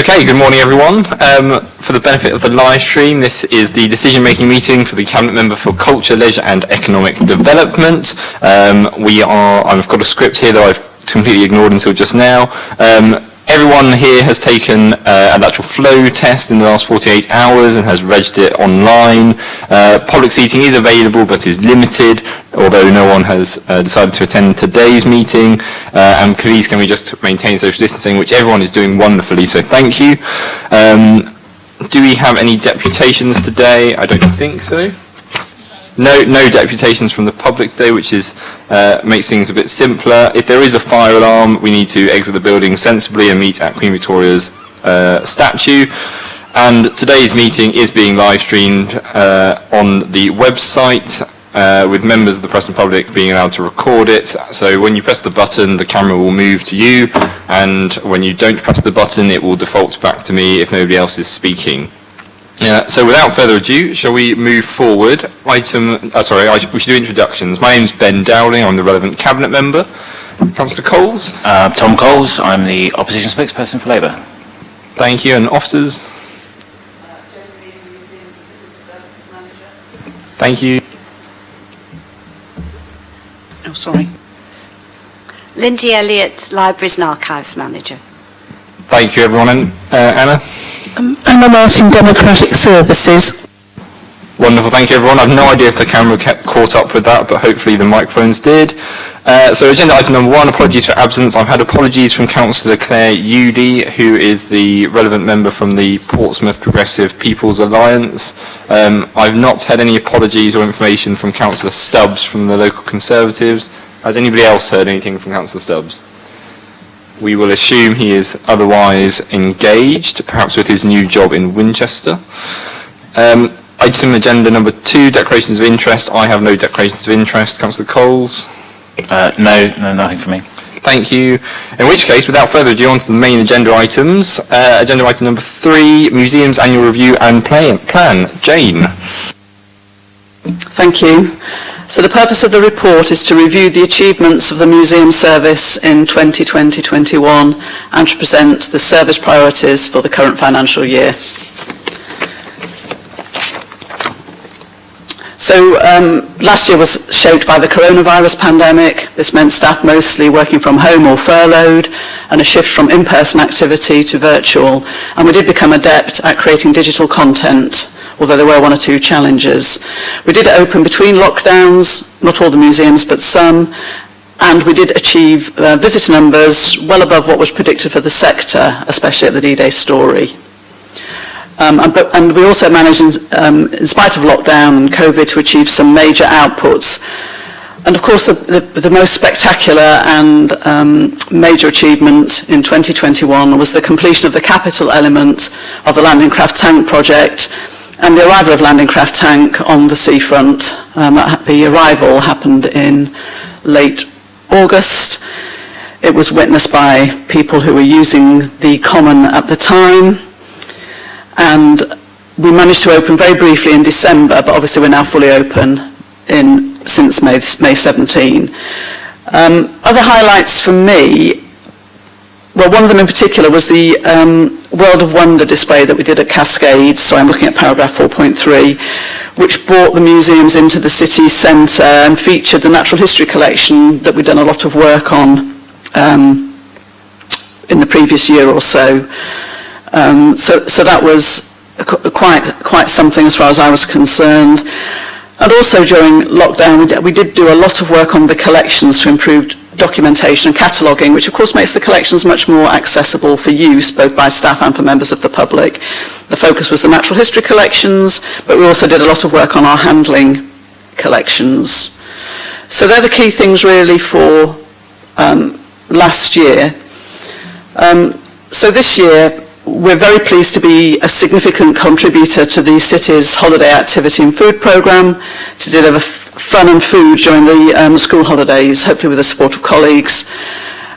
Okay, good morning everyone. For the benefit of the live stream, this is the decision-making meeting for the Cabinet Member for Culture, Leisure and Economic Development. I've got a script here that I've completely ignored until just now. Everyone here has taken an actual flow test in the last 48 hours and has registered it online. Public seating is available but is limited, although no one has decided to attend today's meeting. And please can we just maintain social distancing, which everyone is doing wonderfully, so thank you. Do we have any deputations today? I don't think so. No deputations from the public today, which makes things a bit simpler. If there is a fire alarm, we need to exit the building sensibly and meet at Queen Victoria's statue. And today's meeting is being live streamed on the website, with members of the press and public being allowed to record it. So when you press the button, the camera will move to you, and when you don't press the button, it will default back to me if nobody else is speaking. So without further ado, shall we move forward? We should do introductions. My name is Ben Dowling, I'm the relevant Cabinet Member. Councillor Coles? Tom Coles, I'm the Opposition Spokesperson for Labour. Thank you, and officers? Thank you. Oh, sorry. Lindy Elliott, Libraries and Archives Manager. Thank you, everyone. And Anna? Emma Martin, Democratic Services. Wonderful, thank you, everyone. I've no idea if the camera kept caught up with that, but hopefully the microphones did. So agenda item number 1, apologies for absence. I've had apologies from Councillor Claire Udy, who is the relevant member from the Portsmouth Progressive People's Alliance. I've not had any apologies or information from Councillor Stubbs from the local Conservatives. Has anybody else heard anything from Councillor Stubbs? We will assume he is otherwise engaged, perhaps with his new job in Winchester. Item agenda number 2, declarations of interest. I have no declarations of interest. Councillor Coles? No, nothing from me. Thank you. In which case, without further ado, on to the main agenda items. Agenda item number 3, Museums Annual Review and Plan. Jane? Thank you. So the purpose of the report is to review the achievements of the Museum Service in 2020-21 and to present the service priorities for the current financial year. So last year was shaped by the coronavirus pandemic. This meant staff mostly working from home or furloughed, and a shift from in-person activity to virtual. And we did become adept at creating digital content, although there were 1 or 2 challenges. We did open between lockdowns, not all the museums but some, and we did achieve visitor numbers well above what was predicted for the sector, especially at the D-Day story. And we also managed, in spite of lockdown and COVID, to achieve some major outputs. And of course, the most spectacular and major achievement in 2021 was the completion of the capital element of the Landing Craft Tank project and the arrival of Landing Craft Tank on the seafront. The arrival happened in late August. It was witnessed by people who were using the common at the time. And we managed to open very briefly in December, but obviously we're now fully open since May 17. Other highlights for me, well, one of them in particular was the World of Wonder display that we did at Cascades. So I'm looking at paragraph 4.3, which brought the museums into the city centre and featured the natural history collection that we'd done a lot of work on in the previous year or so. So that was quite something as far as I was concerned. And also during lockdown, we did do a lot of work on the collections to improve documentation and cataloguing, which of course makes the collections much more accessible for use, both by staff and for members of the public. The focus was the natural history collections, but we also did a lot of work on our handling collections. So they're the key things really for last year. So this year, we're very pleased to be a significant contributor to the city's holiday activity and food programme to deliver fun and food during the school holidays, hopefully with the support of colleagues,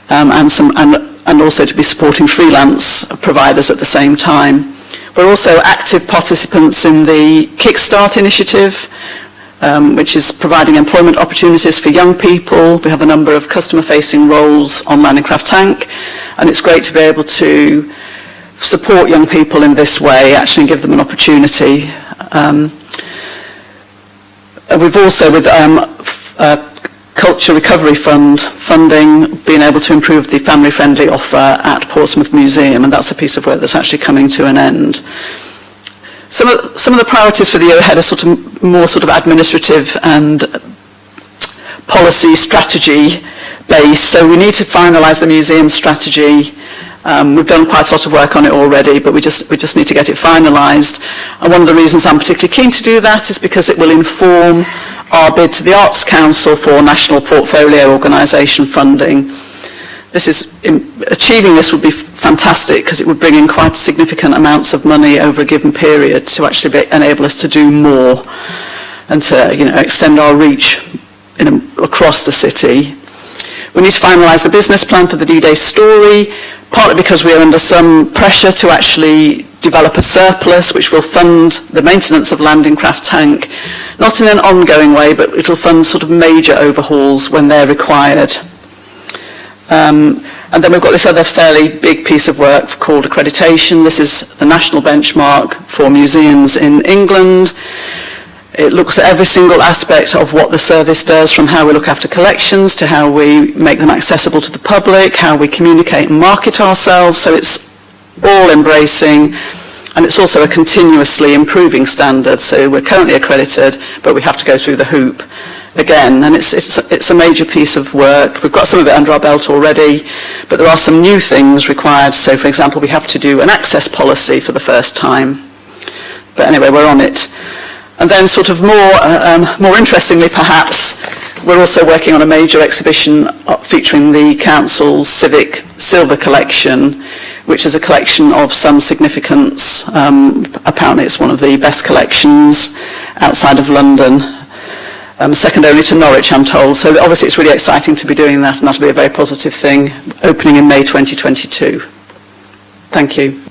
and also to be supporting freelance providers at the same time. We're also active participants in the Kickstart initiative, which is providing employment opportunities for young people. We have a number of customer-facing roles on Landing Craft Tank, and it's great to be able to support young people in this way, actually give them an opportunity. We've also, with Culture Recovery Fund funding, been able to improve the family-friendly offer at Portsmouth Museum, and that's a piece of work that's actually coming to an end. Some of the priorities for the year ahead are more administrative and policy strategy based. So we need to finalise the museum strategy. We've done quite a lot of work on it already, but we just need to get it finalised. And one of the reasons I'm particularly keen to do that is because it will inform our bid to the Arts Council for National Portfolio Organisation funding. Achieving this would be fantastic because it would bring in quite significant amounts of money over a given period to actually enable us to do more and to extend our reach across the city. We need to finalise the business plan for the D-Day story, partly because we are under some pressure to actually develop a surplus which will fund the maintenance of Landing Craft Tank, not in an ongoing way, but it will fund major overhauls when they're required. And then we've got this other fairly big piece of work called accreditation. This is the national benchmark for museums in England. It looks at every single aspect of what the service does, from how we look after collections to how we make them accessible to the public, how we communicate and market ourselves. So it's all embracing, and it's also a continuously improving standard. So we're currently accredited, but we have to go through the hoop again, and it's a major piece of work. We've got some of it under our belt already, but there are some new things required. So, for example, we have to do an access policy for the first time. But anyway, we're on it. And then more interestingly perhaps, we're also working on a major exhibition featuring the Council's Civic Silver Collection, which is a collection of some significance. Apparently it's one of the best collections outside of London, second only to Norwich, I'm told. So obviously it's really exciting to be doing that, and that'll be a very positive thing, opening in May 2022. Thank you.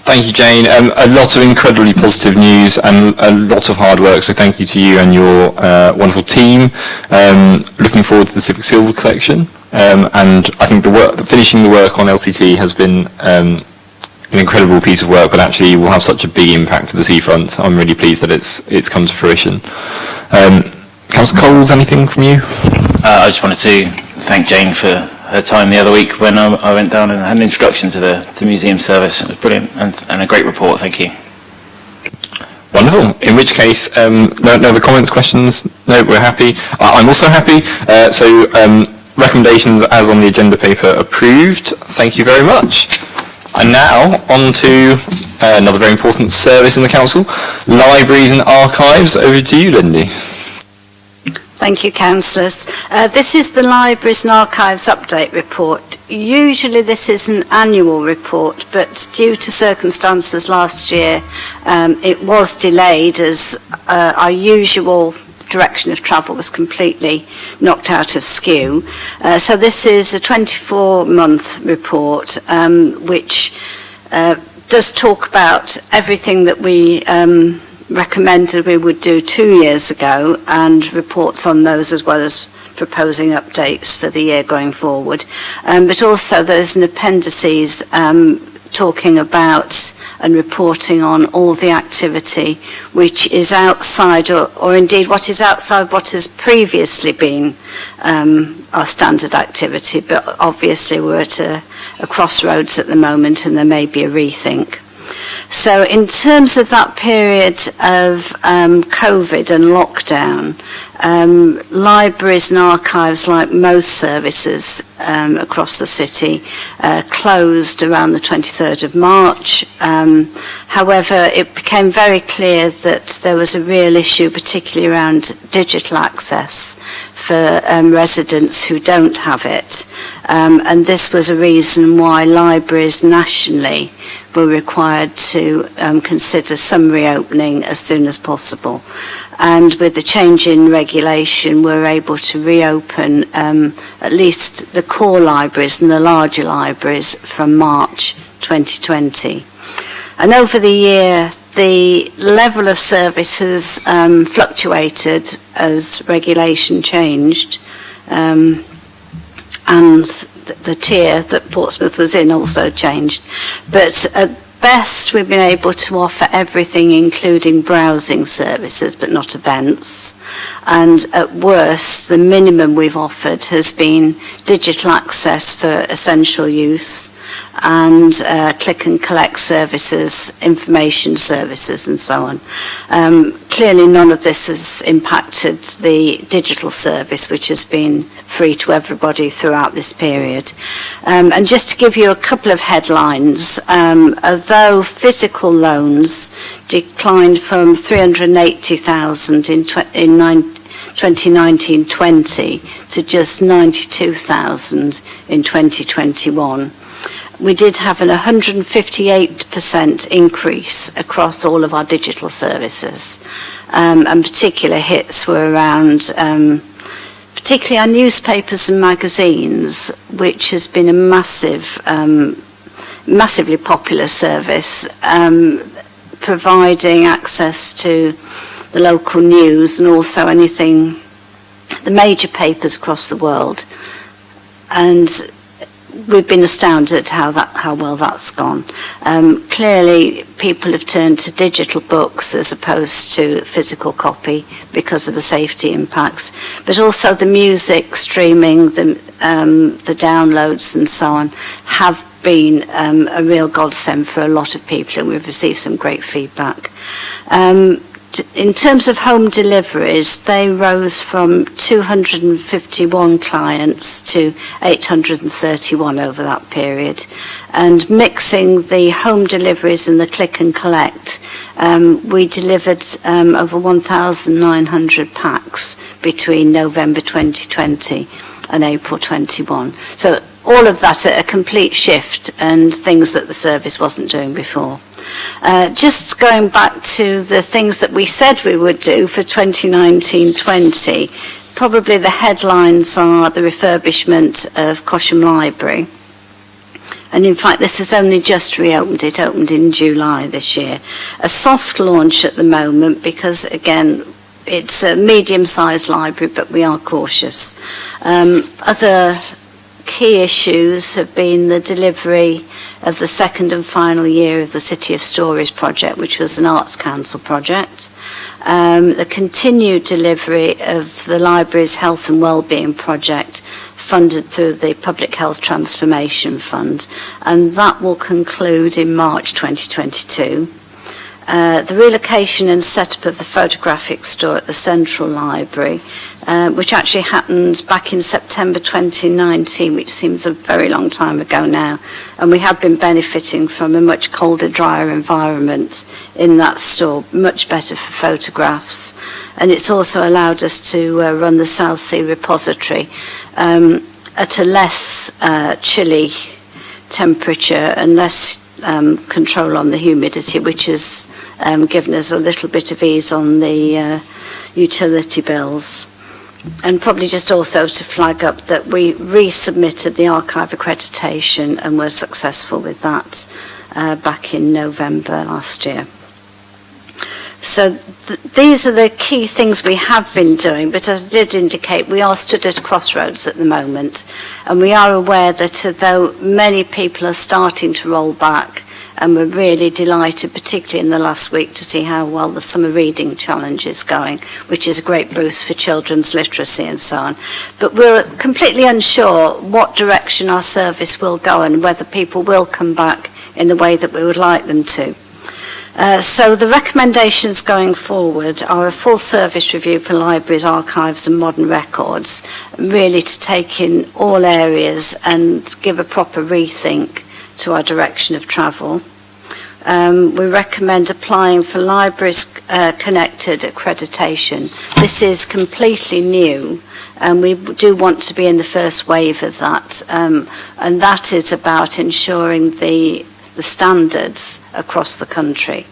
Thank you, Jane. A lot of incredibly positive news and a lot of hard work, so thank you to you and your wonderful team. Looking forward to the Civic Silver collection, and I think finishing the work on LTT has been an incredible piece of work, but actually will have such a big impact to the seafront. I'm really pleased that it's come to fruition. Councillor Coles, anything from you? I just wanted to thank Jane for her time the other week when I went down and had an introduction to the museum service. It was brilliant and a great report. Thank you. Wonderful. In which case, no other comments, questions? No, we're happy. I'm also happy. Recommendations as on the agenda paper approved. Thank you very much. And now on to another very important service in the council, libraries and archives. Over to you, Lindy. Thank you, councillors. This is the Libraries and Archives Update Report. Usually this is an annual report, but due to circumstances last year, it was delayed as our usual direction of travel was completely knocked out of skew. So this is a 24-month report, which does talk about everything that we recommended we would do 2 years ago, and reports on those as well as proposing updates for the year going forward. But also there's an appendices talking about and reporting on all the activity which is outside or indeed what is outside what has previously been our standard activity, but obviously we're at a crossroads at the moment and there may be a rethink. So in terms of that period of COVID and lockdown, libraries and archives, like most services across the city, closed around the 23rd of March. However, it became very clear that there was a real issue, particularly around digital access for residents who don't have it. And this was a reason why libraries nationally were required to consider some reopening as soon as possible. And with the change in regulation, we're able to reopen at least the core libraries and the larger libraries from March 2020. And over the year, the level of service has fluctuated as regulation changed. and the tier that Portsmouth was in also changed. But at best, we've been able to offer everything, including browsing services, but not events. And at worst, the minimum we've offered has been digital access for essential use and click and collect services, information services, and so on. Clearly, none of this has impacted the digital service, which has been free to everybody throughout this period. And just to give you a couple of headlines, although physical loans declined from 380,000 in 2019-20 to just 92,000 in 2021, we did have an 158% increase across all of our digital services. And particular hits were around particularly our newspapers and magazines, which has been a massively popular service, providing access to the local news and also anything, the major papers across the world. And we've been astounded how well that's gone. Clearly, people have turned to digital books as opposed to physical copy because of the safety impacts, but also the music streaming, the downloads and so on have been a real godsend for a lot of people, and we've received some great feedback. In terms of home deliveries, they rose from 251 clients to 831 over that period. And mixing the home deliveries and the click and collect, we delivered over 1,900 packs between November 2020 and April 21. So all of that a complete shift and things that the service wasn't doing before. Just going back to the things that we said we would do for 2019-20, probably the headlines are the refurbishment of Cosham Library. And in fact, this has only just reopened. It opened in July this year. A soft launch at the moment because, again, it's a medium-sized library, but we are cautious. Other key issues have been the delivery of the second and final year of the City of Stories project, which was an Arts Council project, the continued delivery of the library's health and wellbeing project funded through the Public Health Transformation Fund, and that will conclude in March 2022. The relocation and setup of the photographic store at the Central Library, which actually happened back in September 2019, which seems a very long time ago now. And we have been benefiting from a much colder, drier environment in that store, much better for photographs. And it's also allowed us to run the South Sea repository at a less chilly temperature and less control on the humidity, which has given us a little bit of ease on the utility bills. And probably just also to flag up that we resubmitted the archive accreditation and were successful with that back in November last year. So these are the key things we have been doing, but as I did indicate, we are stood at a crossroads at the moment, and we are aware that although many people are starting to roll back, and we're really delighted, particularly in the last week, to see how well the Summer Reading Challenge is going, which is a great boost for children's literacy and so on. But we're completely unsure what direction our service will go and whether people will come back in the way that we would like them to. So the recommendations going forward are a full service review for libraries, archives and modern records, really to take in all areas and give a proper rethink to our direction of travel. We recommend applying for Libraries Connected accreditation. This is completely new, and we do want to be in the first wave of that, and that is about ensuring the standards across the country.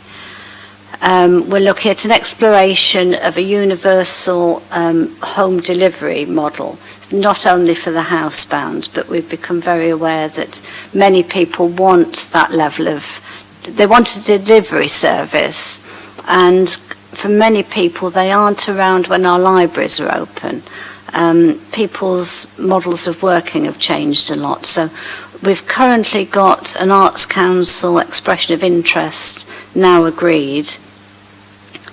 We're looking at an exploration of a universal home delivery model, not only for the housebound, but we've become very aware that many people want that level of, they want a delivery service, and for many people they aren't around when our libraries are open. people's models of working have changed a lot. So we've currently got an Arts Council expression of interest now agreed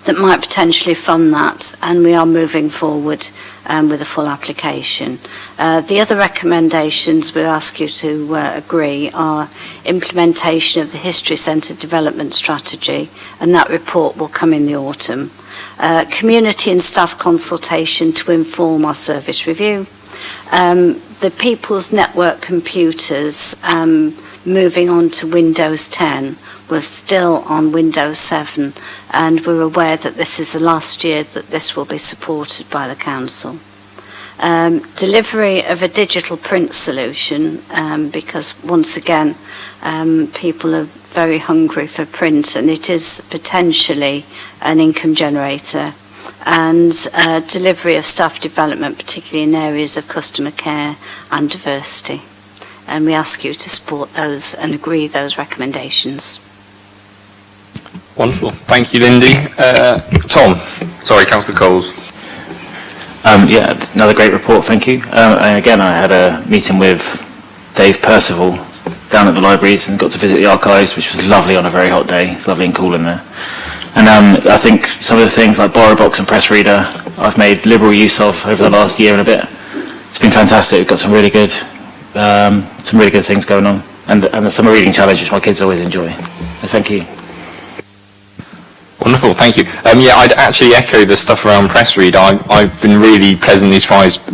that might potentially fund that, and we are moving forward with a full application. The other recommendations we ask you to agree are implementation of the History Centre Development Strategy, and that report will come in the autumn. Community and staff consultation to inform our service review. The People's Network computers moving on to Windows 10. We're still on Windows 7, and we're aware that this is the last year that this will be supported by the Council. Delivery of a digital print solution, because once again, people are very hungry for print, and it is potentially an income generator. And delivery of staff development, particularly in areas of customer care and diversity. And we ask you to support those and agree those recommendations. Wonderful. Thank you, Lindy. Tom. Sorry, Councillor Coles. Yeah, another great report, thank you. And again, I had a meeting with Dave Percival down at the libraries and got to visit the archives, which was lovely on a very hot day. It's lovely and cool in there. And I think some of the things like BorrowBox and Press Reader I've made liberal use of over the last year and a bit. It's been fantastic. We've got some really good things going on, and the summer reading challenge, which my kids always enjoy. So thank you. Wonderful, thank you. Yeah, I'd actually echo the stuff around Press Reader. I've been really pleasantly surprised,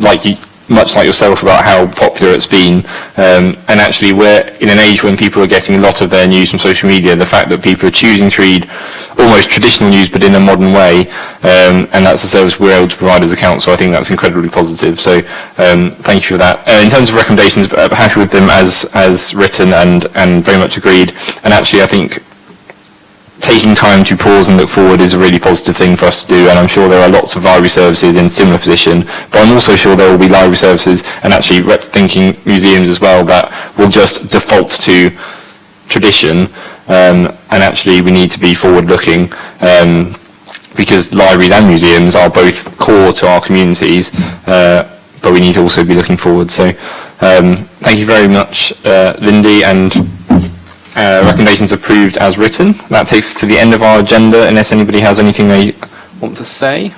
much like yourself, about how popular it's been. And actually, we're in an age when people are getting a lot of their news from social media. The fact that people are choosing to read almost traditional news, but in a modern way, and that's a service we're able to provide as a council. I think that's incredibly positive. So, thank you for that. In terms of recommendations, I'm happy with them as written and very much agreed. And actually, I think taking time to pause and look forward is a really positive thing for us to do, and I'm sure there are lots of library services in similar position, but I'm also sure there will be library services and actually thinking museums as well that will just default to tradition, and actually we need to be forward looking, because libraries and museums are both core to our communities, but we need to also be looking forward. So thank you very much, Lindy, and recommendations approved as written. That takes us to the end of our agenda, unless anybody has anything they want to say.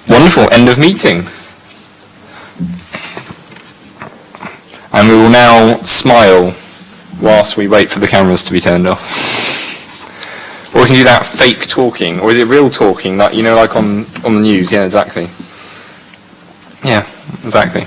Wonderful, end of meeting. And we will now smile whilst we wait for the cameras to be turned off. Or we can do that fake talking, or is it real talking, that, you know, like on the news? Yeah, exactly. Yeah, exactly.